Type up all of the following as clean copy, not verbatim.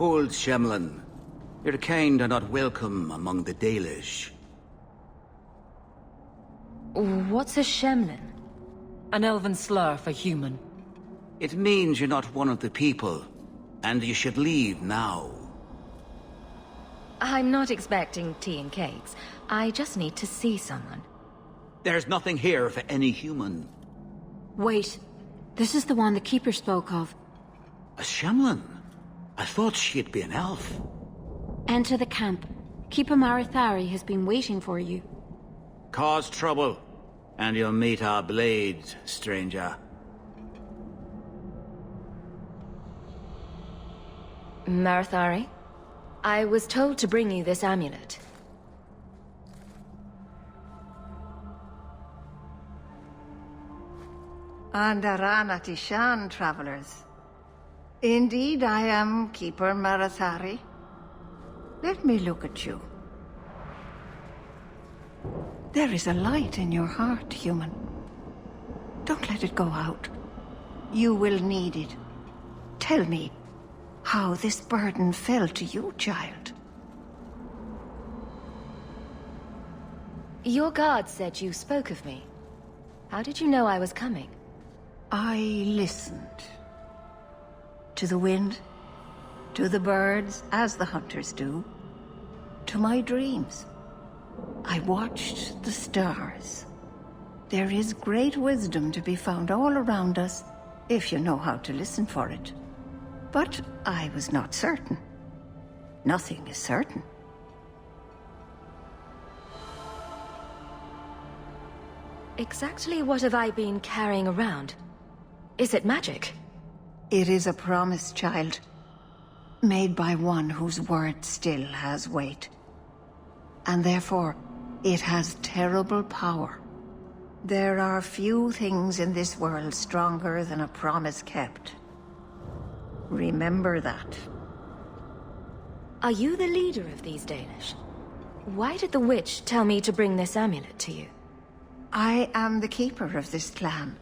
Old Shemlin. Your kind are not welcome among the Dalish. What's a Shemlin? An elven slur for human. It means you're not one of the people, and you should leave now. I'm not expecting tea and cakes. I just need to see someone. There's nothing here for any human. Wait. This is the one the Keeper spoke of. A Shemlin? I thought she'd be an elf. Enter the camp. Keeper Marithari has been waiting for you. Cause trouble, and you'll meet our blades, stranger. Marithari? I was told to bring you this amulet. Andarana Tishan, travelers. Indeed, I am Keeper Marithari. Let me look at you. There is a light in your heart, human. Don't let it go out. You will need it. Tell me how this burden fell to you, child. Your guard said you spoke of me. How did you know I was coming? I listened. To the wind, to the birds, as the hunters do, to my dreams. I watched the stars. There is great wisdom to be found all around us, if you know how to listen for it. But I was not certain. Nothing is certain. Exactly what have I been carrying around? Is it magic? It is a promise, child. Made by one whose word still has weight. And therefore, it has terrible power. There are few things in this world stronger than a promise kept. Remember that. Are you the leader of these Danish? Why did the witch tell me to bring this amulet to you? I am the keeper of this clan.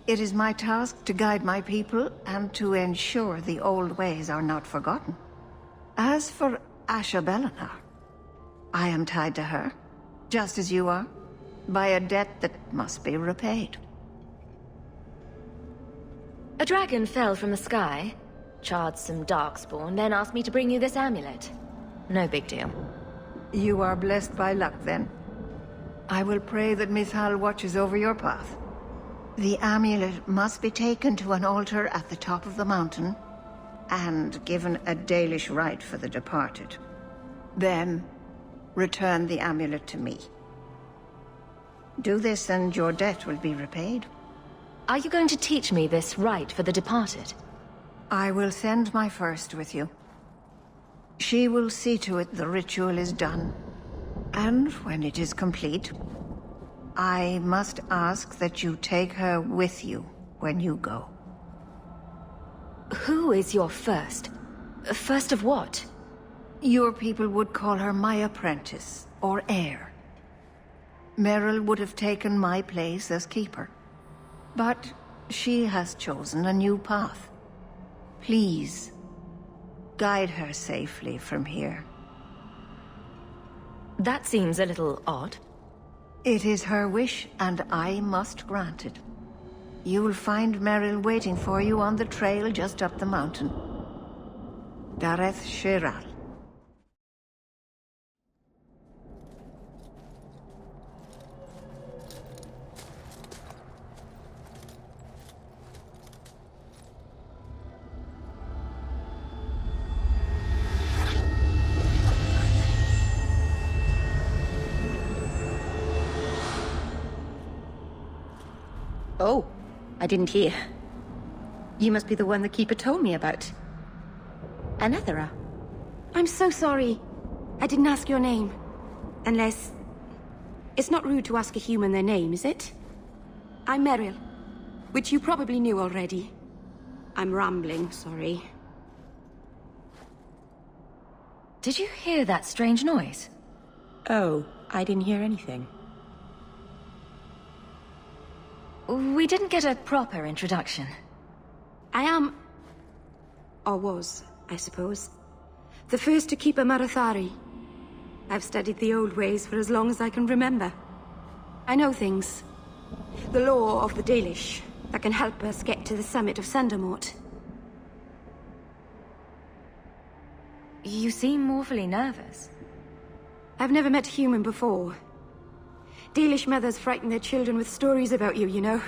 It is my task to guide my people and to ensure the old ways are not forgotten. As for Bhelen, I am tied to her, just as you are, by a debt that must be repaid. A dragon fell from the sky, charred some darkspawn, then asked me to bring you this amulet. No big deal. You are blessed by luck, then. I will pray that Mithal watches over your path. The amulet must be taken to an altar at the top of the mountain, and given a Dalish rite for the departed. Then, return the amulet to me. Do this and your debt will be repaid. Are you going to teach me this rite for the departed? I will send my first with you. She will see to it the ritual is done. And when it is complete, I must ask that you take her with you when you go. Who is your first? First of what? Your people would call her my apprentice, or heir. Meryl would have taken my place as keeper. But she has chosen a new path. Please, guide her safely from here. That seems a little odd. It is her wish, and I must grant it. You will find Meryl waiting for you on the trail just up the mountain. Dareth Shiral. Oh, I didn't hear. You must be the one the Keeper told me about. Anethera. I'm so sorry. I didn't ask your name. Unless... It's not rude to ask a human their name, is it? I'm Meryl, which you probably knew already. I'm rambling, sorry. Did you hear that strange noise? Oh, I didn't hear anything. We didn't get a proper introduction. I am... or was, I suppose. The first to keep a Marathari. I've studied the old ways for as long as I can remember. I know things. The law of the Dalish that can help us get to the summit of Sundermort. You seem awfully nervous. I've never met a human before. Dalish mothers frighten their children with stories about you, you know.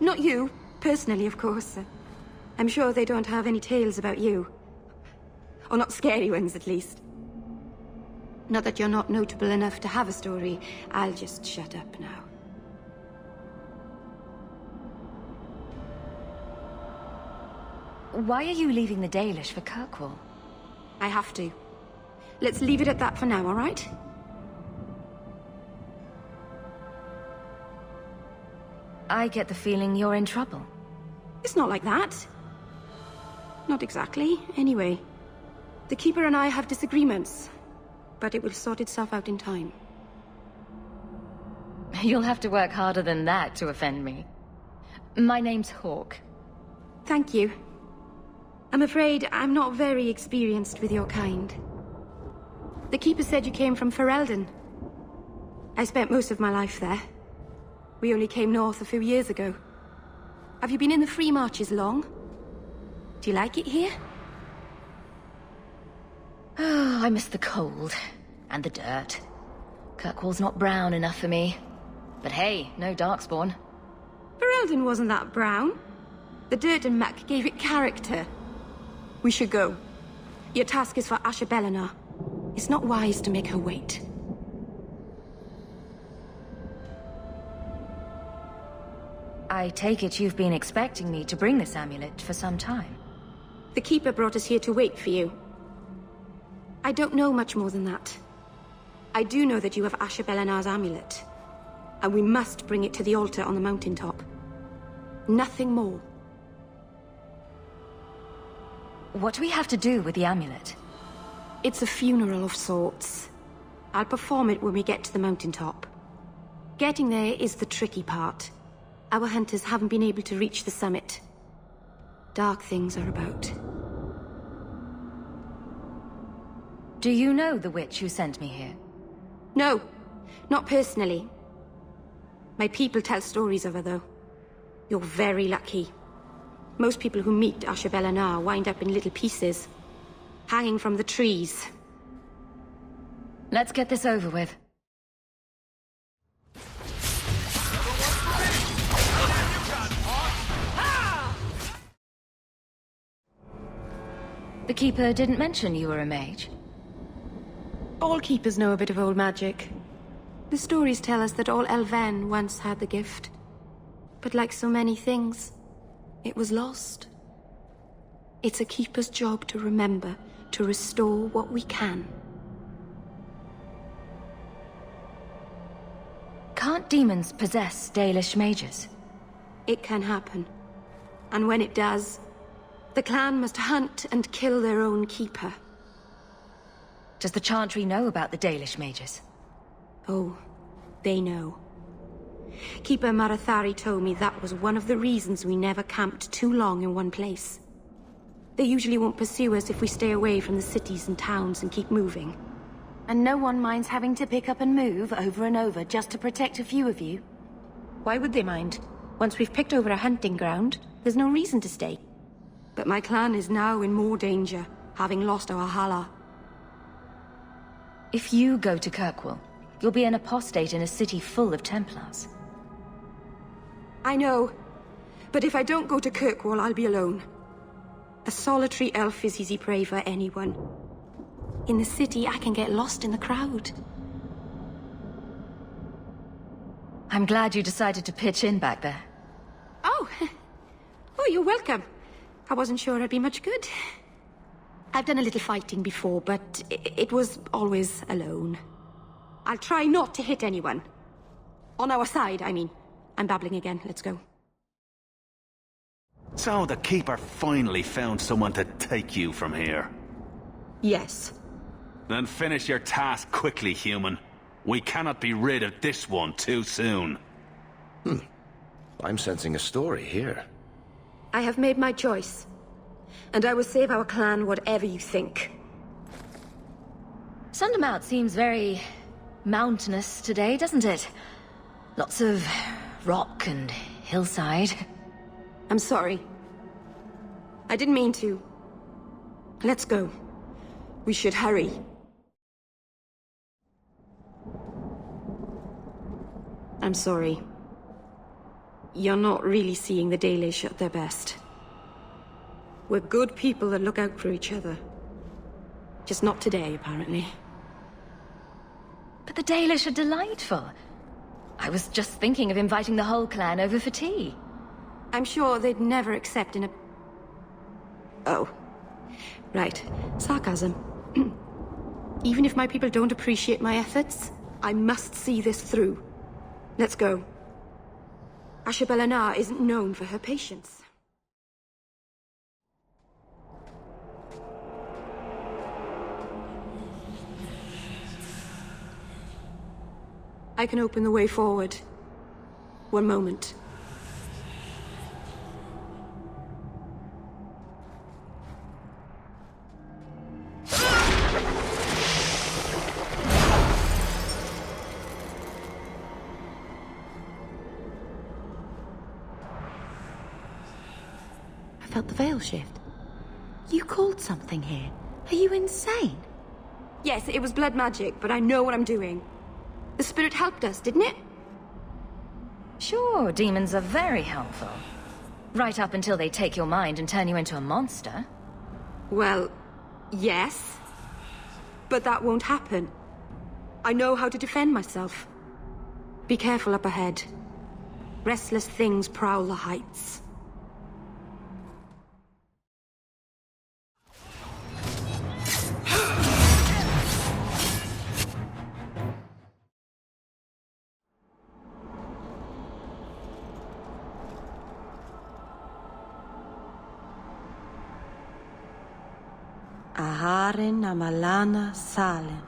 Not you, personally, of course. I'm sure they don't have any tales about you. Or not scary ones, at least. Not that you're not notable enough to have a story. I'll just shut up now. Why are you leaving the Dalish for Kirkwall? I have to. Let's leave it at that for now, all right? I get the feeling you're in trouble. It's not like that. Not exactly, anyway. The Keeper and I have disagreements, but it will sort itself out in time. You'll have to work harder than that to offend me. My name's Hawke. Thank you. I'm afraid I'm not very experienced with your kind. The Keeper said you came from Ferelden. I spent most of my life there. We only came north a few years ago. Have you been in the Free Marches long? Do you like it here? Oh, I miss the cold. And the dirt. Kirkwall's not brown enough for me. But hey, no Darkspawn. Ferelden wasn't that brown. The dirt and muck gave it character. We should go. Your task is for Asher Belenar. It's not wise to make her wait. I take it you've been expecting me to bring this amulet for some time. The Keeper brought us here to wait for you. I don't know much more than that. I do know that you have Asher Belenar's amulet. And we must bring it to the altar on the mountaintop. Nothing more. What do we have to do with the amulet? It's a funeral of sorts. I'll perform it when we get to the mountaintop. Getting there is the tricky part. Our hunters haven't been able to reach the summit. Dark things are about. Do you know the witch who sent me here? No, not personally. My people tell stories of her, though. You're very lucky. Most people who meet Asher Belenar wind up in little pieces, hanging from the trees. Let's get this over with. The Keeper didn't mention you were a mage. All keepers know a bit of old magic. The stories tell us that all Elven once had the gift. But like so many things, it was lost. It's a keeper's job to remember, to restore what we can. Can't demons possess Dalish mages? It can happen. And when it does, the clan must hunt and kill their own keeper. Does the Chantry know about the Dalish mages? Oh, they know. Keeper Marathari told me that was one of the reasons we never camped too long in one place. They usually won't pursue us if we stay away from the cities and towns and keep moving. And no one minds having to pick up and move over and over just to protect a few of you. Why would they mind? Once we've picked over a hunting ground, there's no reason to stay. But my clan is now in more danger, having lost our Hala. If you go to Kirkwall, you'll be an apostate in a city full of Templars. I know. But if I don't go to Kirkwall, I'll be alone. A solitary elf is easy prey for anyone. In the city, I can get lost in the crowd. I'm glad you decided to pitch in back there. Oh! Oh, you're welcome. I wasn't sure I'd be much good. I've done a little fighting before, but it was always alone. I'll try not to hit anyone. On our side, I mean. I'm babbling again. Let's go. So the Keeper finally found someone to take you from here. Yes. Then finish your task quickly, human. We cannot be rid of this one too soon. I'm sensing a story here. I have made my choice. And I will save our clan whatever you think. Sundermount seems very mountainous today, doesn't it? Lots of rock and hillside. I'm sorry. I didn't mean to. Let's go. We should hurry. I'm sorry. You're not really seeing the Dalish at their best. We're good people that look out for each other. Just not today, apparently. But the Dalish are delightful. I was just thinking of inviting the whole clan over for tea. I'm sure they'd never accept in a... Oh. Right. Sarcasm. Even if my people don't appreciate my efforts, I must see this through. Let's go. Ashbelenar isn't known for her patience. I can open the way forward. One moment. I felt the veil shift. You called something here. Are you insane? Yes, it was blood magic, but I know what I'm doing. The spirit helped us, didn't it? Sure, demons are very helpful. Right up until they take your mind and turn you into a monster. Well, yes. But that won't happen. I know how to defend myself. Be careful up ahead. Restless things prowl the heights. Aharin amalana salen.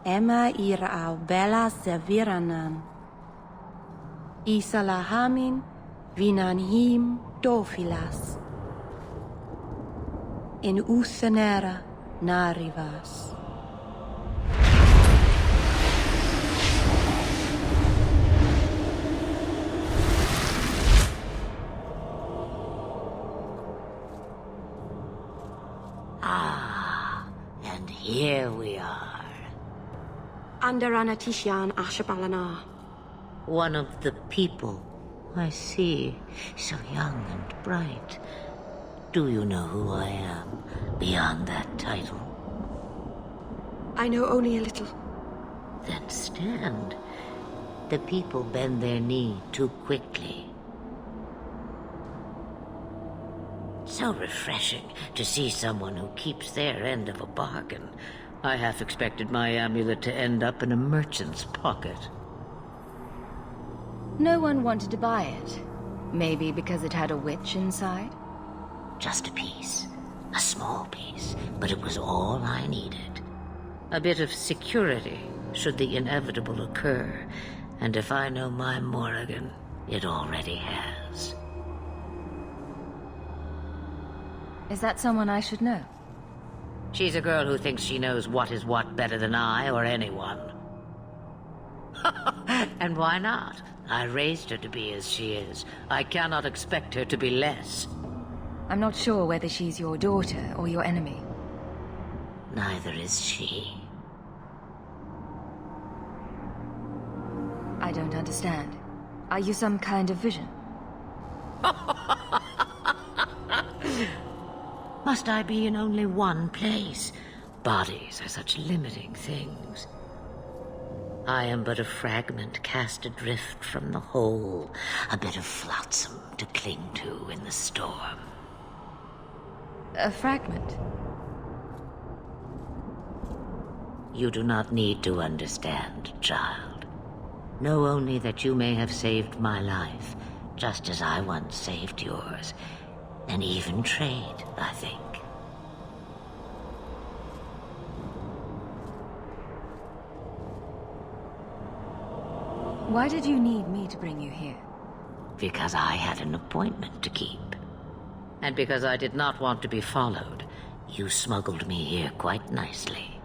Emma ira au bella seviranan. Isalahamin vinanhim dofilas. In usenera narivas. And here we are. Andarana Tishan Ashbelenar. One of the people. I see. So young and bright. Do you know who I am, beyond that title? I know only a little. Then stand. The people bend their knee too quickly. So refreshing to see someone who keeps their end of a bargain. I half expected my amulet to end up in a merchant's pocket. No one wanted to buy it. Maybe because it had a witch inside? Just a piece. A small piece, but it was all I needed. A bit of security, should the inevitable occur. And if I know my Morrigan, it already has. Is that someone I should know? She's a girl who thinks she knows what is what better than I or anyone. And why not? I raised her to be as she is. I cannot expect her to be less. I'm not sure whether she's your daughter or your enemy. Neither is she. I don't understand. Are you some kind of vision? Must I be in only one place? Bodies are such limiting things. I am but a fragment cast adrift from the whole, a bit of flotsam to cling to in the storm. A fragment? You do not need to understand, child. Know only that you may have saved my life, just as I once saved yours. An even trade, I think. Why did you need me to bring you here? Because I had an appointment to keep. And because I did not want to be followed, you smuggled me here quite nicely.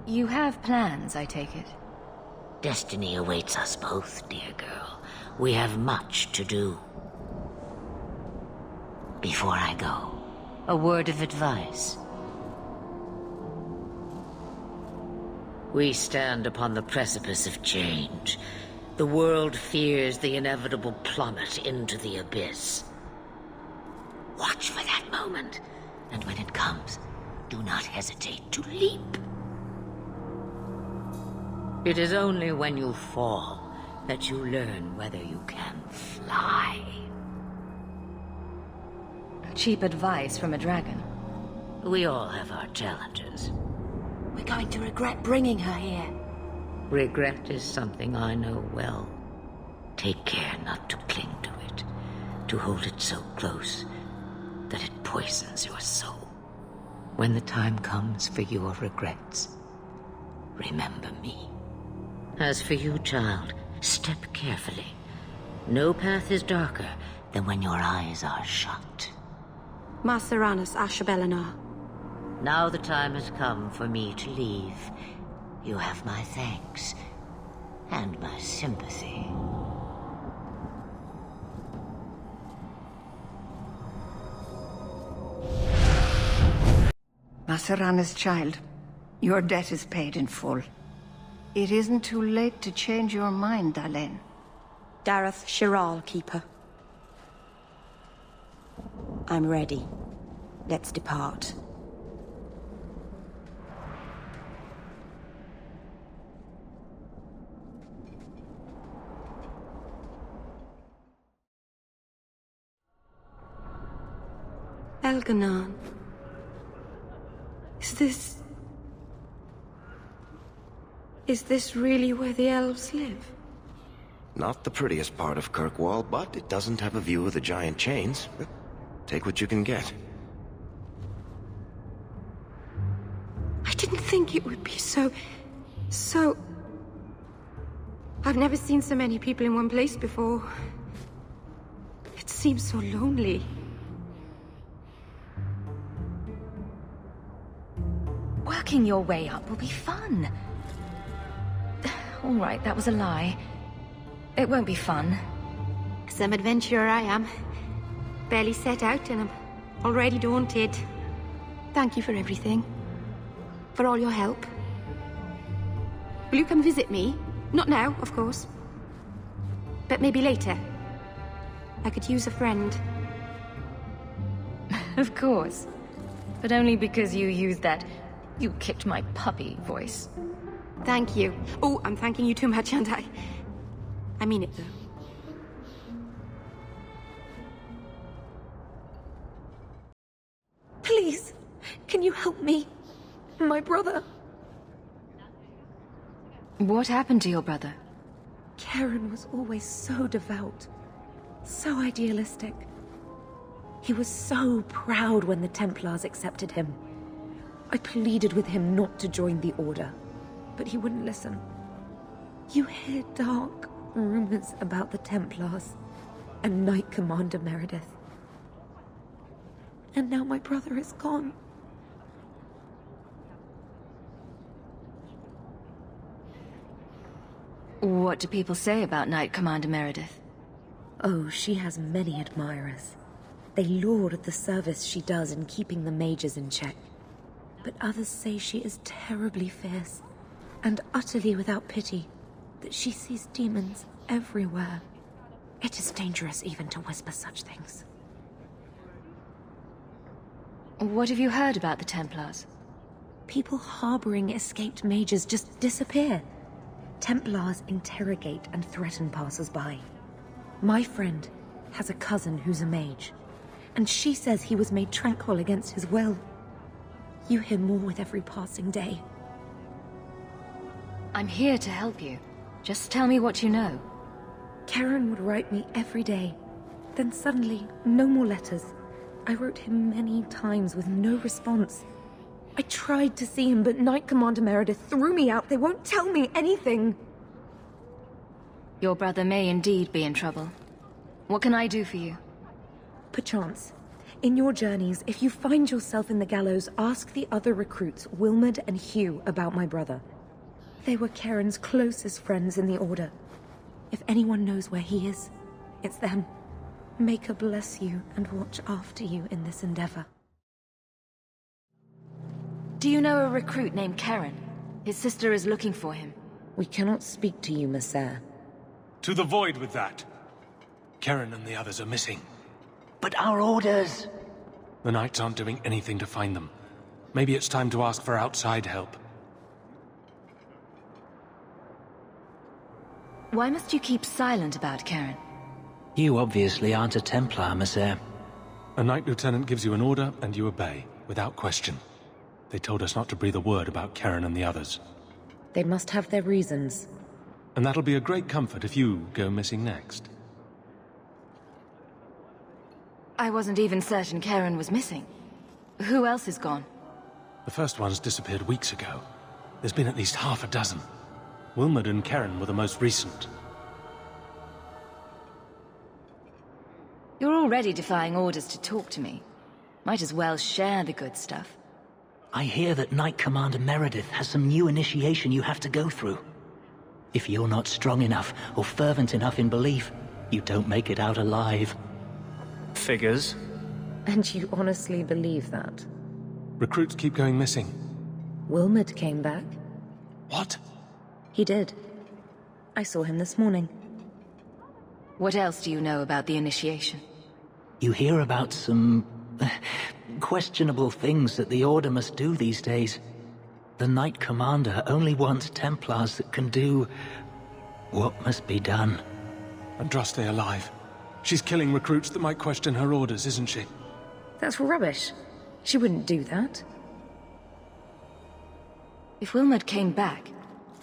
You have plans, I take it? Destiny awaits us both, dear girl. We have much to do. Before I go, a word of advice. We stand upon the precipice of change. The world fears the inevitable plummet into the abyss. Watch for that moment, and when it comes, do not hesitate to leap. It is only when you fall that you learn whether you can fly. Cheap advice from a dragon. We all have our challenges. We're going to regret bringing her here. Regret is something I know well. Take care not to cling to it, to hold it so close that it poisons your soul. When the time comes for your regrets, remember me. As for you, child, step carefully. No path is darker than when your eyes are shut. Maceranus Ashabelinar. Now the time has come for me to leave. You have my thanks and my sympathy. Macerana's child, your debt is paid in full. It isn't too late to change your mind, Bhelen. Dareth Shiral, Keeper. I'm ready. Let's depart. Elganon. Is this really where the elves live? Not the prettiest part of Kirkwall, but it doesn't have a view of the giant chains. Take what you can get. I didn't think it would be so... I've never seen so many people in one place before. It seems so lonely. Working your way up will be fun. All right, that was a lie. It won't be fun. Some adventurer I am. Barely set out and I'm already daunted. Thank you for everything. For all your help. Will you come visit me? Not now, of course. But maybe later. I could use a friend. Of course. But only because you used that "you kicked my puppy" voice. Thank you. Oh, I'm thanking you too much, aren't I? I mean it, though. Please, can you help me? My brother. What happened to your brother? Karen was always so devout, so idealistic. He was so proud when the Templars accepted him. I pleaded with him not to join the Order, but he wouldn't listen. You hear dark rumors about the Templars and Knight Commander Meredith. And now my brother is gone. What do people say about Knight Commander Meredith? Oh, she has many admirers. They laud the service she does in keeping the mages in check. But others say she is terribly fierce and utterly without pity, that she sees demons everywhere. It is dangerous even to whisper such things. What have you heard about the Templars? People harboring escaped mages just disappear. Templars interrogate and threaten passers-by. My friend has a cousin who's a mage, and she says he was made tranquil against his will. You hear more with every passing day. I'm here to help you. Just tell me what you know. Karen would write me every day. Then suddenly, no more letters. I wrote him many times with no response. I tried to see him, but Knight Commander Meredith threw me out. They won't tell me anything. Your brother may indeed be in trouble. What can I do for you? Perchance, in your journeys, if you find yourself in the gallows, ask the other recruits, Wilmod and Hugh, about my brother. They were Karen's closest friends in the Order. If anyone knows where he is, it's them. Maker bless you and watch after you in this endeavor. Do you know a recruit named Karen? His sister is looking for him. We cannot speak to you, Messer. To the void with that. Karen and the others are missing. But our orders... The Knights aren't doing anything to find them. Maybe it's time to ask for outside help. Why must you keep silent about Karen? You obviously aren't a Templar, Messer. A Knight Lieutenant gives you an order, and you obey, without question. They told us not to breathe a word about Karen and the others. They must have their reasons. And that'll be a great comfort if you go missing next. I wasn't even certain Karen was missing. Who else is gone? The first ones disappeared weeks ago. There's been at least half a dozen. Wilmod and Karen were the most recent. You're already defying orders to talk to me. Might as well share the good stuff. I hear that Knight Commander Meredith has some new initiation you have to go through. If you're not strong enough or fervent enough in belief, you don't make it out alive. Figures. And you honestly believe that? Recruits keep going missing. Wilmod came back. What? He did. I saw him this morning. What else do you know about the initiation? You hear about some... questionable things that the Order must do these days. The Knight Commander only wants Templars that can do... what must be done. Andraste alive. She's killing recruits that might question her orders, isn't she? That's rubbish. She wouldn't do that. If Wilmod came back,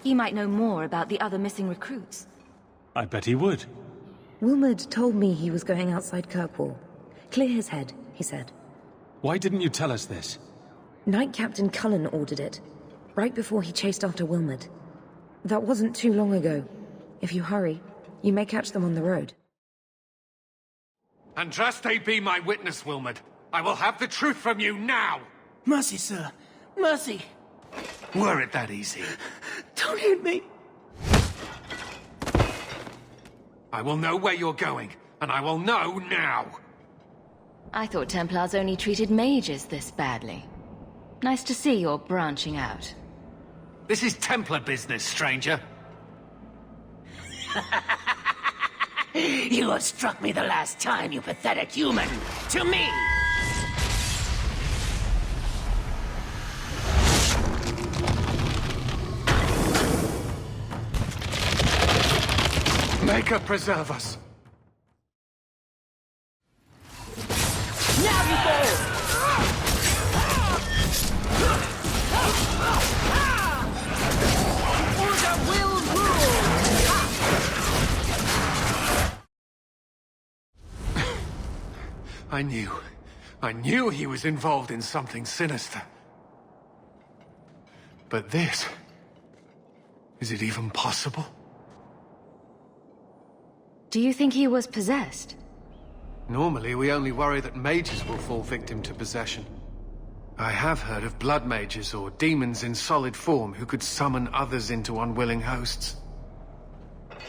he might know more about the other missing recruits. I bet he would. Wilmod told me he was going outside Kirkwall. Clear his head, he said. Why didn't you tell us this? Knight Captain Cullen ordered it, right before he chased after Wilmod. That wasn't too long ago. If you hurry, you may catch them on the road. Andraste be my witness, Wilmod. I will have the truth from you now! Mercy, sir. Mercy. Were it that easy? Don't hit me. I will know where you're going, and I will know now! I thought Templars only treated mages this badly. Nice to see you're branching out. This is Templar business, stranger. You have struck me the last time, you pathetic human! To me! Maker preserve us! Now you go! Order will rule! I knew he was involved in something sinister. But this... is it even possible? Do you think he was possessed? Normally, we only worry that mages will fall victim to possession. I have heard of blood mages or demons in solid form who could summon others into unwilling hosts. But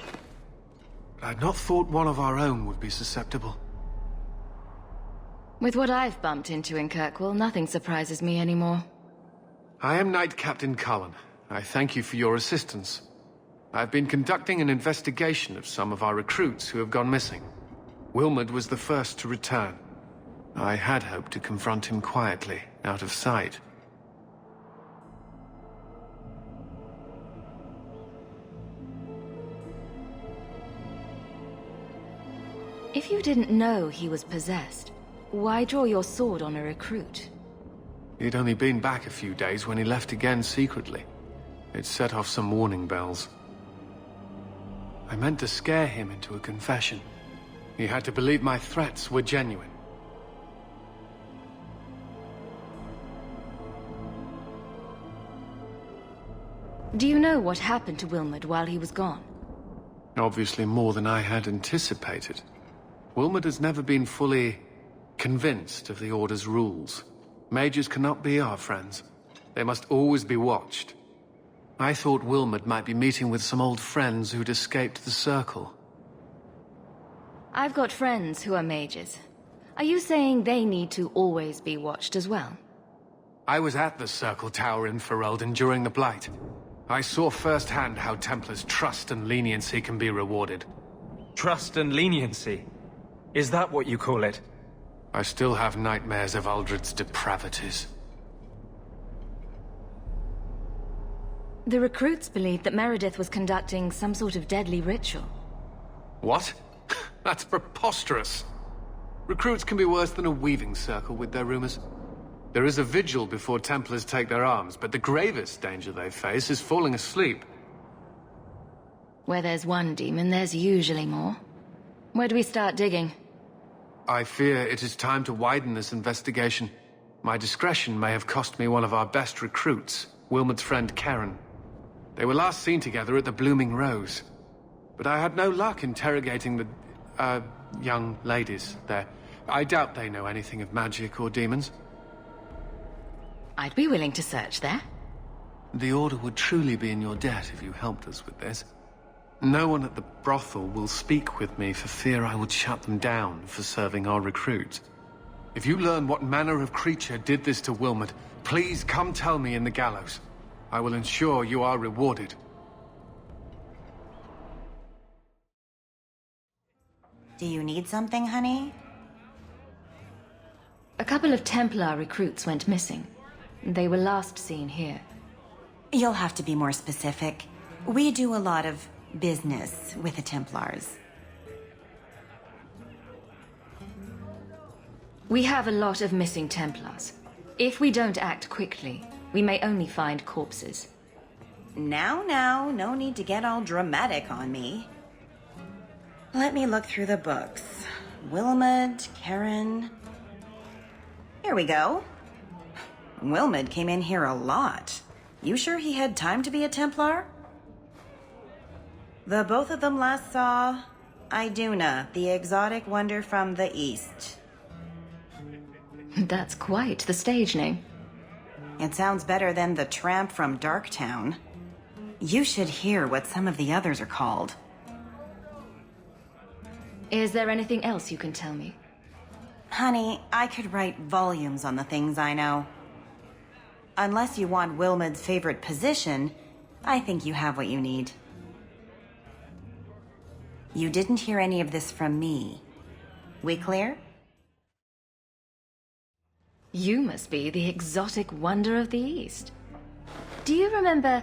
I'd not thought one of our own would be susceptible. With what I've bumped into in Kirkwall, nothing surprises me anymore. I am Knight Captain Cullen. I thank you for your assistance. I've been conducting an investigation of some of our recruits who have gone missing. Wilmod was the first to return. I had hoped to confront him quietly, out of sight. If you didn't know he was possessed, why draw your sword on a recruit? He'd only been back a few days when he left again secretly. It set off some warning bells. I meant to scare him into a confession. He had to believe my threats were genuine. Do you know what happened to Wilmod while he was gone? Obviously more than I had anticipated. Wilmod has never been fully convinced of the Order's rules. Mages cannot be our friends. They must always be watched. I thought Wilmot might be meeting with some old friends who'd escaped the Circle. I've got friends who are mages. Are you saying they need to always be watched as well? I was at the Circle Tower in Ferelden during the Blight. I saw firsthand how Templars' trust and leniency can be rewarded. Trust and leniency? Is that what you call it? I still have nightmares of Uldred's depravities. The recruits believed that Meredith was conducting some sort of deadly ritual. What? That's preposterous. Recruits can be worse than a weaving circle with their rumors. There is a vigil before Templars take their arms, but the gravest danger they face is falling asleep. Where there's one demon, there's usually more. Where do we start digging? I fear it is time to widen this investigation. My discretion may have cost me one of our best recruits, Wilmot's friend Karen. They were last seen together at the Blooming Rose. But I had no luck interrogating the, young ladies there. I doubt they know anything of magic or demons. I'd be willing to search there. The Order would truly be in your debt if you helped us with this. No one at the brothel will speak with me for fear I would shut them down for serving our recruits. If you learn what manner of creature did this to Wilmot, please come tell me in the gallows. I will ensure you are rewarded. Do you need something, honey? A couple of Templar recruits went missing. They were last seen here. You'll have to be more specific. We do a lot of business with the Templars. We have a lot of missing Templars. If we don't act quickly, we may only find corpses. Now, no need to get all dramatic on me. Let me look through the books. Wilmot, Karen... Here we go. Wilmot came in here a lot. You sure he had time to be a Templar? The both of them last saw Iduna, the exotic wonder from the east. That's quite the stage name. It sounds better than the tramp from Darktown. You should hear what some of the others are called. Is there anything else you can tell me? Honey, I could write volumes on the things I know. Unless you want Wilmot's favorite position, I think you have what you need. You didn't hear any of this from me. We clear? You must be the exotic wonder of the East. Do you remember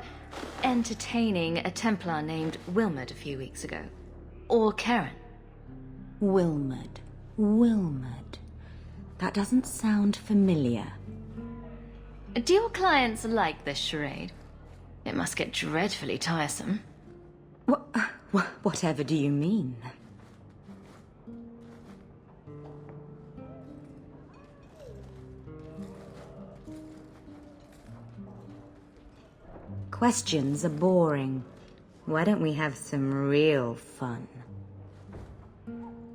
entertaining a Templar named Wilmot a few weeks ago? Or Karen? Wilmot. That doesn't sound familiar. Do your clients like this charade? It must get dreadfully tiresome. Whatever do you mean? Questions are boring. Why don't we have some real fun?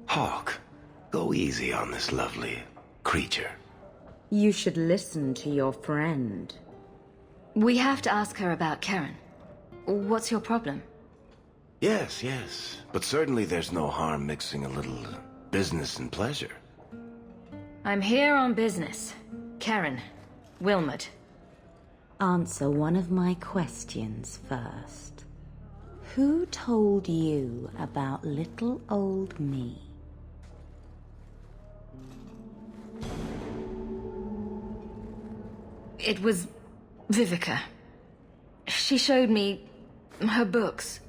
Hawke, go easy on this lovely creature. You should listen to your friend. We have to ask her about Karen. What's your problem? Yes. But certainly there's no harm mixing a little business and pleasure. I'm here on business. Karen. Wilmot. Answer one of my questions first. Who told you about little old me? It was Vivica. She showed me her books.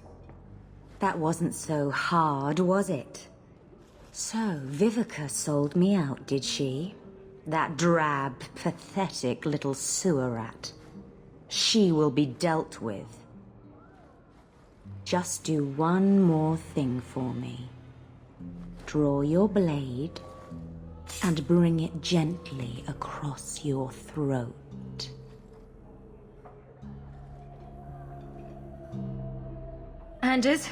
That wasn't so hard, was it? So, Vivica sold me out, did she? That drab, pathetic little sewer rat. She will be dealt with. Just do one more thing for me. Draw your blade and bring it gently across your throat. Anders,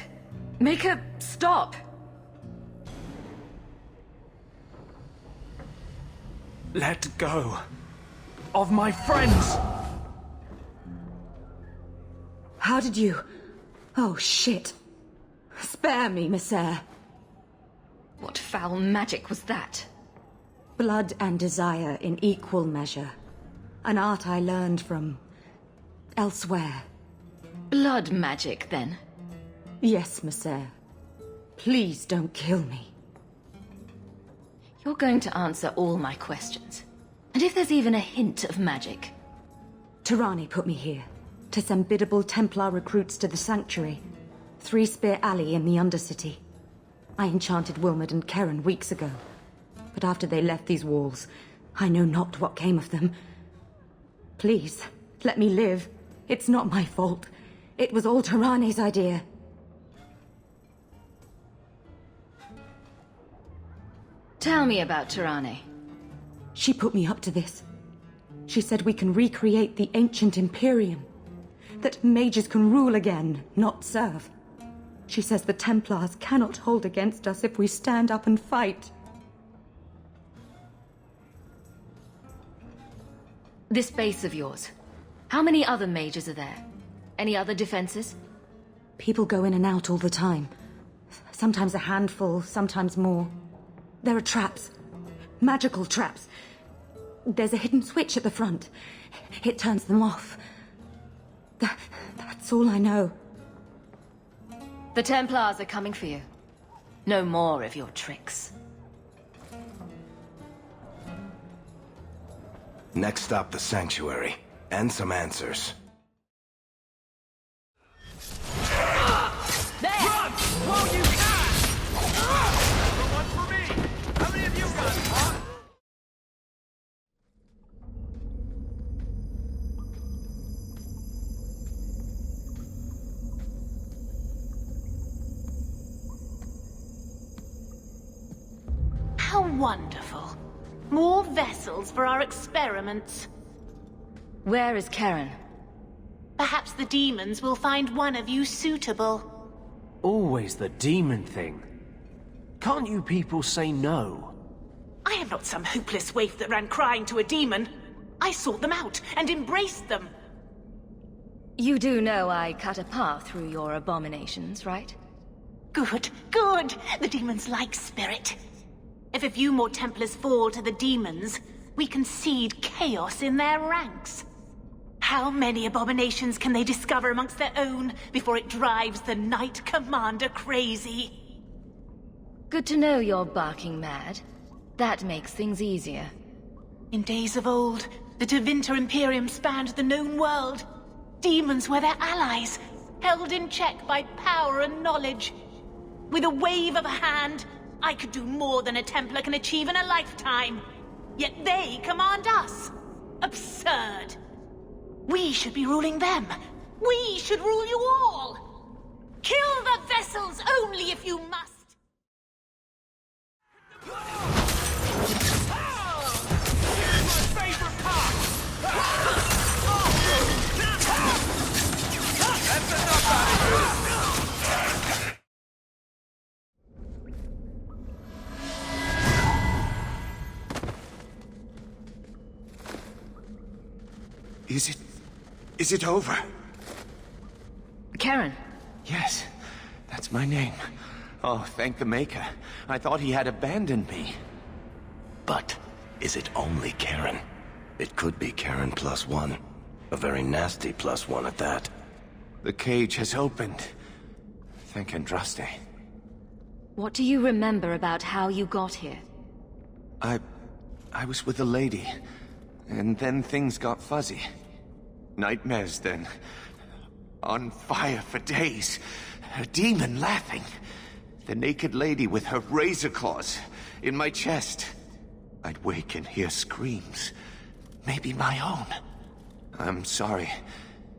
make her stop. Let go of my friends! How did you... Oh, shit. Spare me, Messere. What foul magic was that? Blood and desire in equal measure. An art I learned from... elsewhere. Blood magic, then? Yes, Messere. Please don't kill me. You're going to answer all my questions. And if there's even a hint of magic... Tirani put me here, to send biddable Templar recruits to the Sanctuary. 3 Spear Alley in the Undercity. I enchanted Wilmot and Keren weeks ago. But after they left these walls, I know not what came of them. Please, let me live. It's not my fault. It was all Tirani's idea. Tell me about Tirani. She put me up to this. She said we can recreate the ancient Imperium. That mages can rule again, not serve. She says the Templars cannot hold against us if we stand up and fight. This base of yours, how many other mages are there? Any other defenses? People go in and out all the time. Sometimes a handful, sometimes more. There are traps. Magical traps. There's a hidden switch at the front. It turns them off. That's all I know. The Templars are coming for you. No more of your tricks. Next stop, the Sanctuary. And some answers. There! Run! While you can! One for me! How many of you got it, huh? How wonderful. More vessels for our experiments. Where is Keren? Perhaps the demons will find one of you suitable. Always the demon thing. Can't you people say no? I am not some hopeless waif that ran crying to a demon. I sought them out and embraced them. You do know I cut a path through your abominations, right? Good, good. The demons like spirit. If a few more Templars fall to the demons, we can seed chaos in their ranks. How many abominations can they discover amongst their own before it drives the Knight Commander crazy? Good to know you're barking mad. That makes things easier. In days of old, the Tevinter Imperium spanned the known world. Demons were their allies, held in check by power and knowledge. With a wave of a hand, I could do more than a Templar can achieve in a lifetime. Yet they command us. Absurd. We should be ruling them. We should rule you all. Kill the vessels only if you must. That's enough out of you! Is it over? Keren. Yes, that's my name. Oh, thank the Maker. I thought he had abandoned me. But is it only Keren? It could be Keren +1. A very nasty +1 at that. The cage has opened. Thank Andraste. What do you remember about how you got here? I was with a lady, and then things got fuzzy. Nightmares then. On fire for days. A demon laughing. The naked lady with her razor claws in my chest. I'd wake and hear screams. Maybe my own. I'm sorry.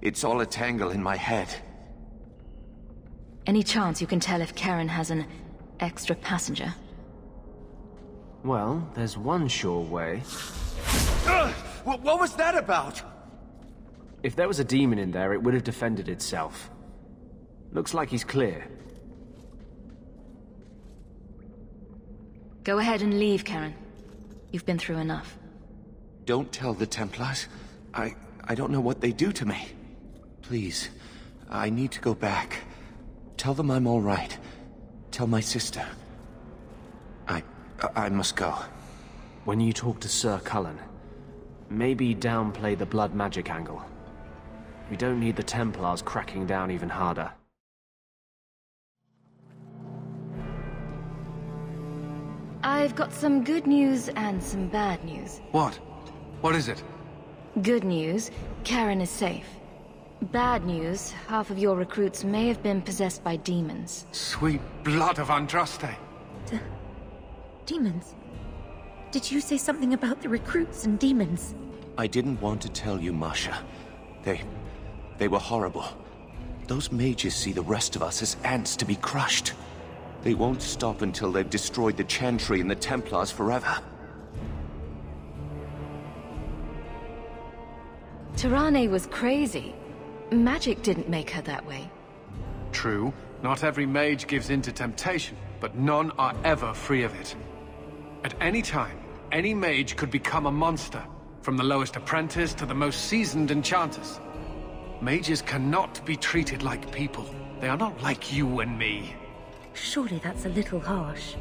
It's all a tangle in my head. Any chance you can tell if Keren has an extra passenger? Well, there's one sure way. What was that about? If there was a demon in there, it would have defended itself. Looks like he's clear. Go ahead and leave, Keren. You've been through enough. Don't tell the Templars. I don't know what they do to me. Please, I need to go back. Tell them I'm all right. Tell my sister. I must go. When you talk to Sir Cullen, maybe downplay the blood magic angle. We don't need the Templars cracking down even harder. I've got some good news and some bad news. What? What is it? Good news, Karen is safe. Bad news, half of your recruits may have been possessed by demons. Sweet blood of Andraste. Demons? Did you say something about the recruits and demons? I didn't want to tell you, Masha. They were horrible. Those mages see the rest of us as ants to be crushed. They won't stop until they've destroyed the Chantry and the Templars forever. Surana was crazy. Magic didn't make her that way. True, not every mage gives in to temptation, but none are ever free of it. At any time, any mage could become a monster, from the lowest apprentice to the most seasoned enchanters. Mages cannot be treated like people. They are not like you and me. Surely that's a little harsh.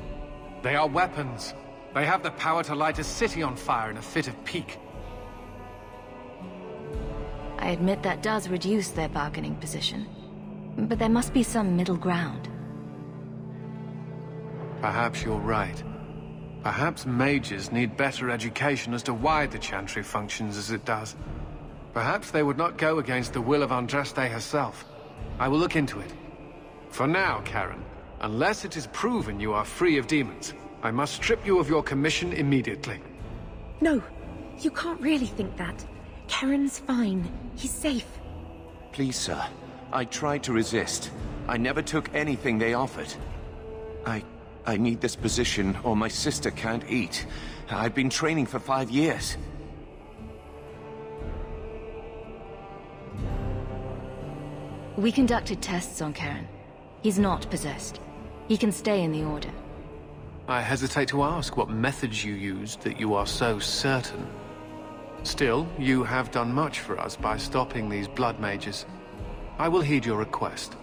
They are weapons. They have the power to light a city on fire in a fit of pique. I admit that does reduce their bargaining position. But there must be some middle ground. Perhaps you're right. Perhaps mages need better education as to why the Chantry functions as it does. Perhaps they would not go against the will of Andraste herself. I will look into it. For now, Karen, unless it is proven you are free of demons, I must strip you of your commission immediately. No, you can't really think that. Karen's fine. He's safe. Please, sir. I tried to resist. I never took anything they offered. I need this position, or my sister can't eat. I've been training for 5 years. We conducted tests on Karen. He's not possessed. He can stay in the Order. I hesitate to ask what methods you used that you are so certain. Still, you have done much for us by stopping these blood mages. I will heed your request.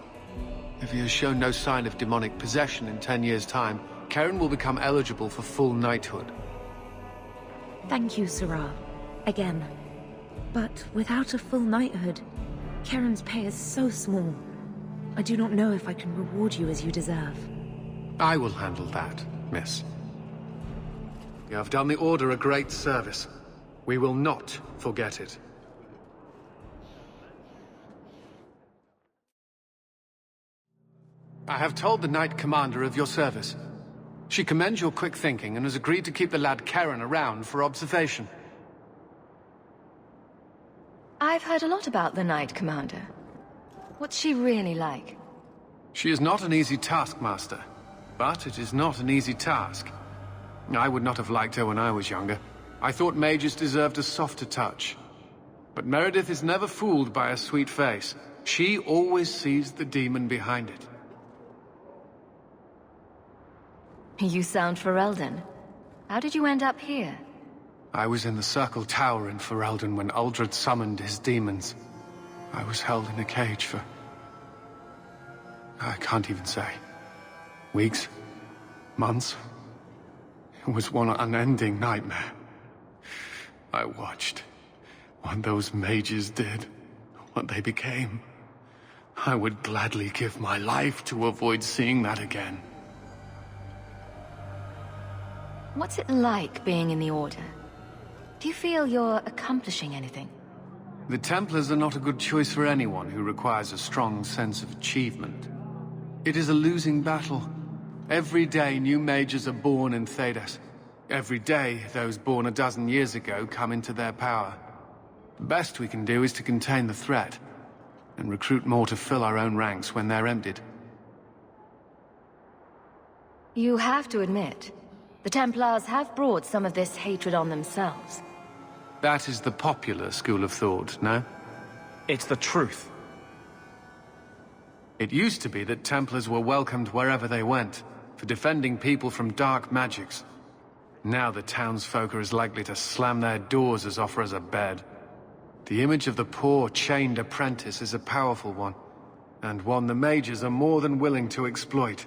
If he has shown no sign of demonic possession in 10 years' time, Karen will become eligible for full knighthood. Thank you, Sarah. Again. But without a full knighthood, Karen's pay is so small. I do not know if I can reward you as you deserve. I will handle that, miss. You have done the Order a great service. We will not forget it. I have told the Knight Commander of your service. She commends your quick thinking and has agreed to keep the lad Karen around for observation. I've heard a lot about the Knight Commander. What's she really like? She is not an easy taskmaster, but it is not an easy task. I would not have liked her when I was younger. I thought mages deserved a softer touch. But Meredith is never fooled by a sweet face. She always sees the demon behind it. You sound Ferelden. How did you end up here? I was in the Circle Tower in Ferelden when Uldred summoned his demons. I was held in a cage for... I can't even say. Weeks? Months? It was one unending nightmare. I watched what those mages did, what they became. I would gladly give my life to avoid seeing that again. What's it like being in the Order? Do you feel you're accomplishing anything? The Templars are not a good choice for anyone who requires a strong sense of achievement. It is a losing battle. Every day new mages are born in Thedas. Every day those born a dozen years ago come into their power. The best we can do is to contain the threat, and recruit more to fill our own ranks when they're emptied. You have to admit, the Templars have brought some of this hatred on themselves. That is the popular school of thought, no? It's the truth. It used to be that Templars were welcomed wherever they went, for defending people from dark magics. Now the townsfolk are as likely to slam their doors as offer us a bed. The image of the poor, chained apprentice is a powerful one, and one the mages are more than willing to exploit.